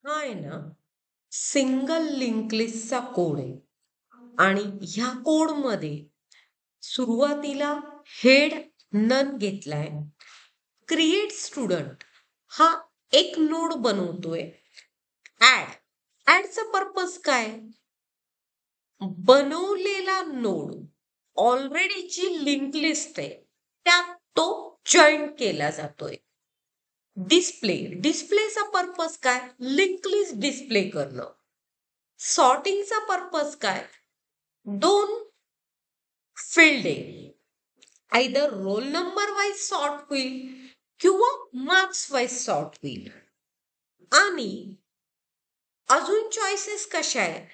हा आहे ना सिंगल लिंक लिस्टचा कोड आहे आणि ह्या कोडमध्ये सुरुवातीला हेड नन घेतलाय. क्रिएट स्टुडंट हा एक नोड बनवतोय. ऍडचा पर्पज काय? बनवलेला नोड ऑलरेडी जी लिंक लिस्ट आहे त्यात तो जॉईन केला जातोय. डिस्प्लेचा पर्पज काय? लिंक लिस्ट डिस्प्ले करणं. सॉर्टिंगचा पर्पज काय? दोन फील्ड आहे, either roll number wise sort होईल किंवा मार्क्स वाईज सॉर्ट होईल. आणि अजून चॉईसेस कशा आहे?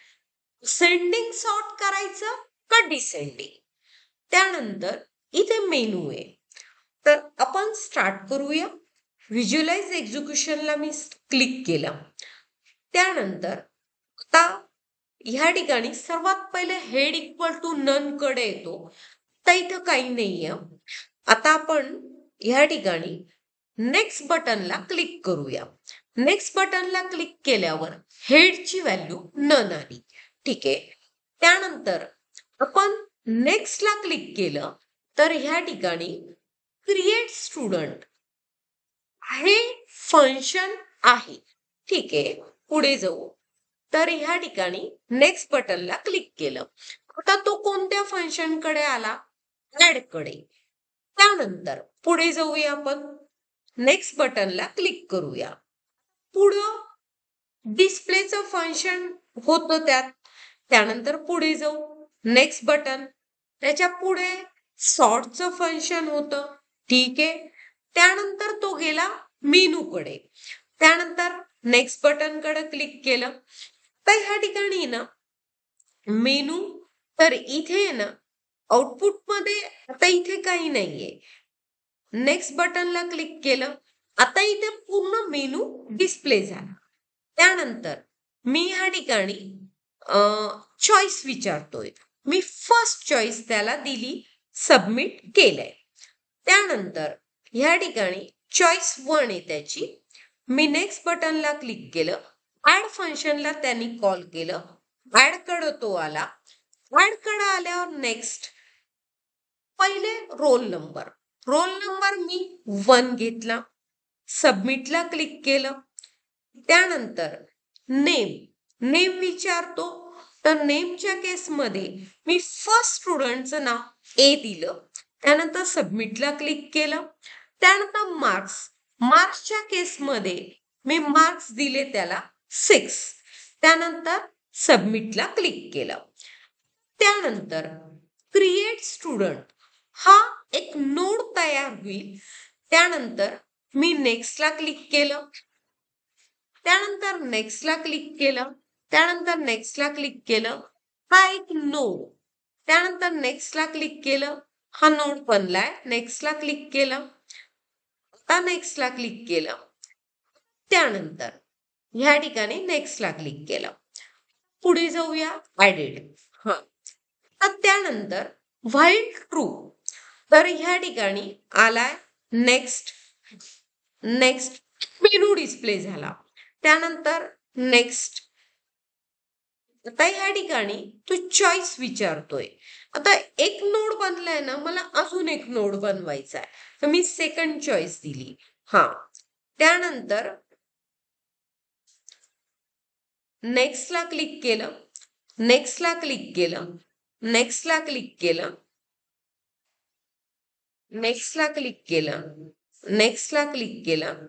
सेंडिंग सॉर्ट करायचं का डिसेंडिंग. त्यानंतर इथे मेनू आहे. तर आपण स्टार्ट करूया. व्हिज्युअलाइज एक्झिक्युशनला मी क्लिक केलं. त्यानंतर आता ह्या ठिकाणी सर्वात पहिले हेड इक्वल टू नन कडे येतो. तर इथं काही नाहीये. आता आपण ह्या ठिकाणी नेक्स्ट बटनला क्लिक करूया. नेक्स्ट बटनला क्लिक केल्यावर हेडची व्हॅल्यू नन आली. ठीक आहे. त्यानंतर आपण नेक्स्टला क्लिक केलं तर ह्या ठिकाणी क्रिएट स्टुडंट हे फंक्शन आहे. ठीक आहे. पुढे जाऊ. तर ह्या ठिकाणी नेक्स्ट बटनला क्लिक केलं. आता तो कोणत्या फंक्शन कडे आला? ऍड कडे. त्यानंतर पुढे जाऊया आपण. नेक्स्ट बटनला क्लिक करूया. पुढं डिस्प्लेचं फंक्शन होतं त्यात. त्यानंतर पुढे जाऊ. Next button. त्याच्या पुढे सॉर्टचं फंक्शन होतं. ठीक आहे. त्यानंतर तो गेला मेनू कडे. त्यानंतर नेक्स्ट बटन कडे क्लिक केलं. तर ह्या ठिकाणी ना मेनू, तर इथे ना आउटपुट मध्ये आता इथे काही नाहीये. नेक्स्ट बटनला क्लिक केलं. आता इथे पूर्ण मेनू डिस्प्ले झाला. त्यानंतर मी ह्या ठिकाणी चॉईस विचारतोय. मी फर्स्ट चॉईस त्याला दिली, सबमिट केलंय. त्यानंतर ह्या ठिकाणी चॉईस 1 आहे त्याची. मी नेक्स्ट बटनला क्लिक केलं. ऍड फंक्शनला त्यांनी कॉल केलं. ऍड कडे तो आला. ऍड कडे आल्यावर नेक्स्ट पहिले रोल नंबर मी 1 घेतला. सबमिटला क्लिक केलं. त्यानंतर नेम विचारतो. तर नेमच्या केसमध्ये मी फर्स्ट स्टुडंटचं नाव ए दिलं. त्यानंतर सबमिटला क्लिक केलं. त्यानंतर मार्क्सच्या केसमध्ये मी मार्क्स दिले त्याला 6. त्यानंतर सबमिटला क्लिक केलं. त्यानंतर क्रिएट स्टुडंट हा एक नोड तयार होईल. त्यानंतर मी नेक्स्टला क्लिक केलं. त्यानंतर नेक्स्टला क्लिक केलं. त्यानंतर नेक्स्टला क्लिक केलं. हा एक नोड. त्यानंतर नेक्स्टला क्लिक केलं. हा नोड बनलाय. नेक्स्टला क्लिक केलं. आता नेक्स्टला क्लिक केलं. त्यानंतर ह्या ठिकाणी नेक्स्टला क्लिक केलं. पुढे जाऊया. ऍडेड. हा. त्यानंतर व्हाईल ट्रू. तर ह्या ठिकाणी आलाय नेक्स्ट मेनू डिस्प्ले झाला. त्यानंतर नेक्स्ट. आता ह्या ठिकाणी तो चॉईस विचारतोय. आता एक नोड बनलाय ना, मला अजून एक नोड बनवायचा आहे. तर मी सेकंड चॉईस दिली. हा. त्यानंतर नेक्स्टला क्लिक केलं. नेक्स्टला क्लिक केलं. नेक्स्टला क्लिक केलं. नेक्स्टला क्लिक केलं. नेक्स्टला क्लिक केलं.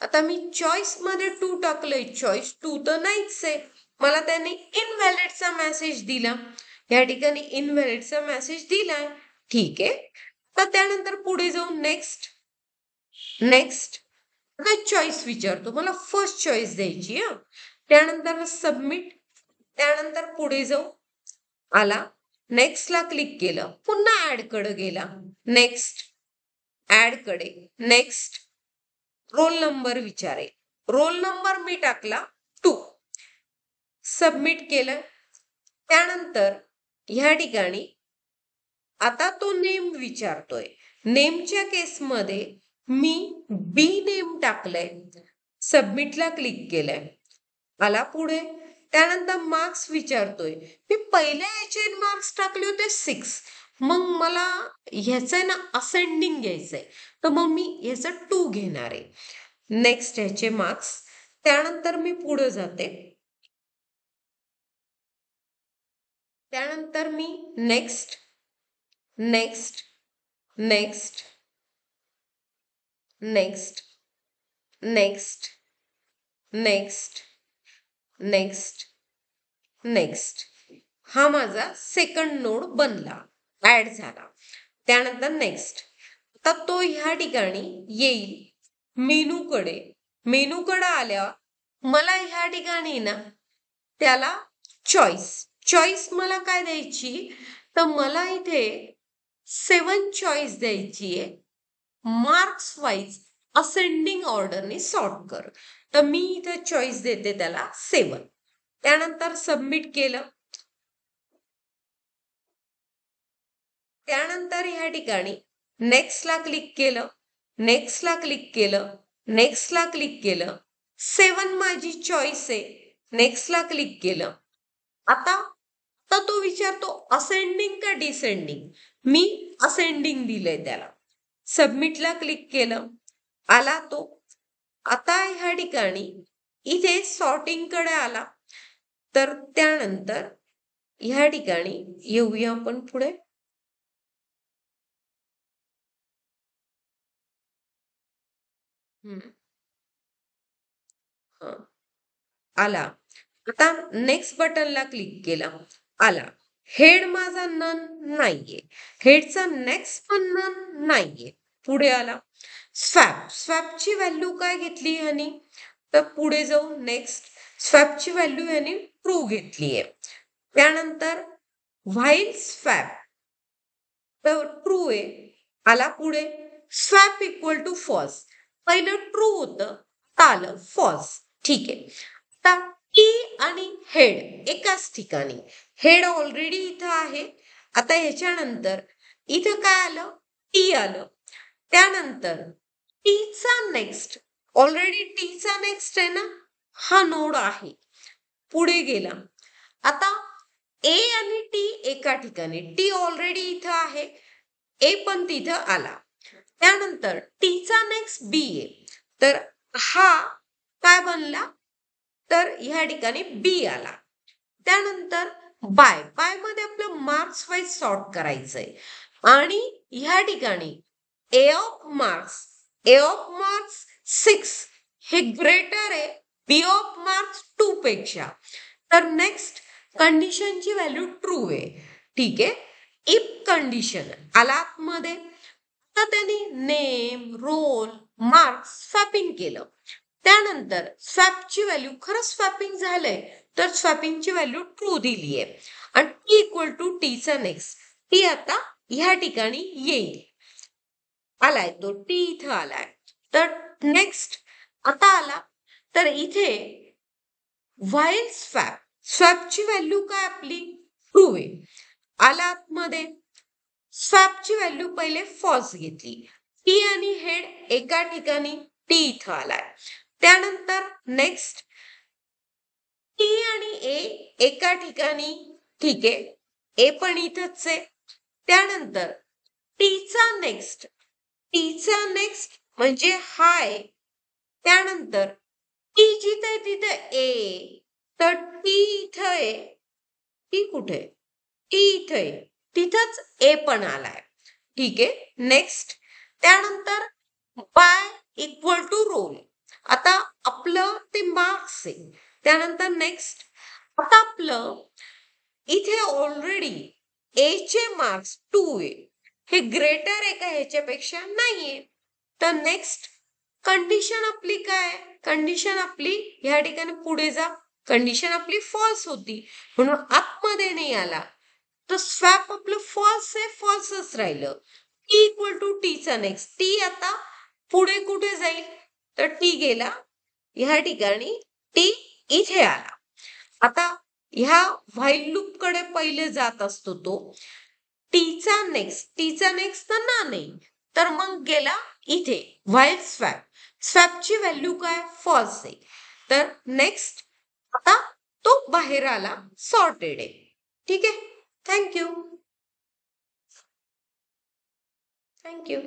आता मी चॉईस मध्ये 2 टाकलंय. चॉईस 2 तर नाहीच आहे. मला त्याने इनव्हॅलिडचा मेसेज दिला. या ठिकाणी इनव्हॅलिडचा मेसेज दिलाय. ठीक आहे. तर त्यानंतर पुढे जाऊन नेक्स्ट. आता चॉईस विचारतो. मला फर्स्ट चॉईस द्यायची. त्यानंतर सबमिट. त्यानंतर पुढे जाऊ. आला. नेक्स्टला क्लिक केलं. पुन्हा ऍड कडे गेला. नेक्स्ट. ऍड कडे. नेक्स्ट. रोल नंबर विचारेल. रोल नंबर मी टाकला 2. सबमिट केलं. त्यानंतर ह्या ठिकाणी आता तो नेम विचारतोय. नेमच्या केसमध्ये मी बी नेम टाकलंय. सबमिटला क्लिक केलंय. आला पुढे. त्यानंतर मार्क्स विचारतोय. मी पहिल्या ह्याचे मार्क्स टाकले होते 6, मग मला ह्याचं आहे ना असेंडिंग घ्यायचंय, तर मग मी ह्याचं 2 घेणार आहे. नेक्स्ट ह्याचे मार्क्स. त्यानंतर मी पुढे जाते. त्यानंतर मी next next next next next next next next हा माझा सेकंड नोड बनला, ऍड झाला. त्यानंतर नेक्स्ट. आता तो ह्या ठिकाणी येईल मेनूकडे. मेनूकडे आल्यावर मला ह्या ठिकाणी ना त्याला चॉईस मला काय द्यायची, तर मला इथे 7 चॉईस द्यायची आहे. मार्क्स वाईज असेंडिंग ऑर्डरने सॉर्ट कर. तर मी इथं चॉईस देते त्याला 7. त्यानंतर सबमिट केलं. त्यानंतर ह्या ठिकाणी नेक्स्टला क्लिक केलं, नेक्स्टला क्लिक केलं, नेक्स्टला क्लिक केलं. 7 माझी चॉईस आहे. नेक्स्टला क्लिक केलं. आता आता तो विचारतो असेंडिंग का डिसेंडिंग. मी असेंडिंग दिलंय त्याला. सबमिटला क्लिक केलं, आला तो. आता ह्या ठिकाणी इथे सॉर्टिंग कडे आला. तर त्यानंतर ह्या ठिकाणी येऊया आपण पुढे. आला. आता नेक्स्ट बटनला क्लिक केलं, आला. हेड माझा नन नाहीये, हेडचा नेक्स्ट पण नन नाहीये. पुढे आला स्वॅपची व्हॅल्यू काय घेतली ह्यानी, तर पुढे जाऊ नेक्स्ट. स्वॅपची व्हॅल्यू ह्यानी ट्रू घेतलीये. त्यानंतर व्हाईल स्वॅप तर ट्रू आहे. आला पुढे. Swap equal to false. पहिलं ट्रू होतं, आलं फॉल्स. ठीक आहे. आता टी आणि हेड एकाच ठिकाणी. हेड ऑलरेडी इथं आहे. आता ह्याच्यानंतर इथं काय आलं, टी आलं. त्यानंतर टीचा नेक्स्ट, ऑलरेडी टीचा नेक्स्ट आहे ना, हा नोड आहे. पुढे गेला. आता ए आणि टी एका ठिकाणी. टी ऑलरेडी इथं आहे, ए पण तिथं आला. त्यानंतर टीचा नेक्स्ट बी आहे, तर हा काय बनला, तर ह्या ठिकाणी बी आला. त्यानंतर बाय मध्ये आपलं मार्क्स वाईज सॉर्ट करायचंय. आणि ह्या ठिकाणी ए ऑफ मार्क्स 6 हे ग्रेटर आहे बी ऑफ मार्क्स 2 पेक्षा. तर नेक्स्ट कंडिशनची व्हॅल्यू ट्रू आहे. ठीक आहे. इफ कंडिशन आला आतमध्ये. तर त्यांनी नेम, रोल, मार्क्स स्वॅपिंग केलं. त्यानंतर स्वॅपची व्हॅल्यू खरंच स्वॅपिंग झालंय, तर स्वॅपिंगची व्हॅल्यू ट्रू दिली आहे. आणि टी इक्वल टू टीचा नेक्स्ट. टी आता ह्या ठिकाणी येईल. आलाय तो, टी इथं आलाय. तर नेक्स्ट आता आला. तर इथे व्हाईल स्वॅपची व्हॅल्यू काय आपली ट्रू आहे. आला आतमध्ये. स्वॅपची व्हॅल्यू पहिले फॉल्स घेतली. टी आणि हेड एका ठिकाणी, टी इथं आलाय. त्यानंतर नेक्स्ट टी आणि ए एका ठिकाणी. ठीक आहे, ए पण इथंच आहे. त्यानंतर टीचा नेक्स्ट म्हणजे हाय. त्यानंतर टी जिथे आहे तिथे ए, तर टी इथं आहे. टी कुठे, टी इथं आहे, तिथंच ए पण आलाय. ठीक आहे. नेक्स्ट. त्यानंतर बाय इक्वल टू रोल. आता आपलं ते मार्क्स आहे. त्यानंतर नेक्स्ट. आता आपलं इथे ऑलरेडी ए चे मार्क्स 2 आहे, हे ग्रेटर आहे का ह्याच्यापेक्षा, नाहीये. तर नेक्स्ट कंडिशन आपली काय, कंडिशन आपली ह्या ठिकाणी पुढे जा. कंडिशन आपली फॉल्स होती, म्हणून आतमध्ये नाही आला. तर स्वॅप आपलं फॉल्स आहे, फॉल्सच राहिलं. टी इक्वल टू टीचा नेक्स्ट. टी आता पुढे कुठे जाईल, तर टी गेला ह्या ठिकाणी, टी इथे आला. आता ह्या व्हाईल लूप कडे पहिले जात असतो तो. टीचा नेक्स्ट तर ना नाही, तर मग गेला इथे व्हाईल स्वॅपची व्हॅल्यू काय फॉल्स आहे. तर नेक्स्ट आता तो बाहेर आला सॉर्टेड आहे. ठीक आहे. थँक्यू. थँक्यू.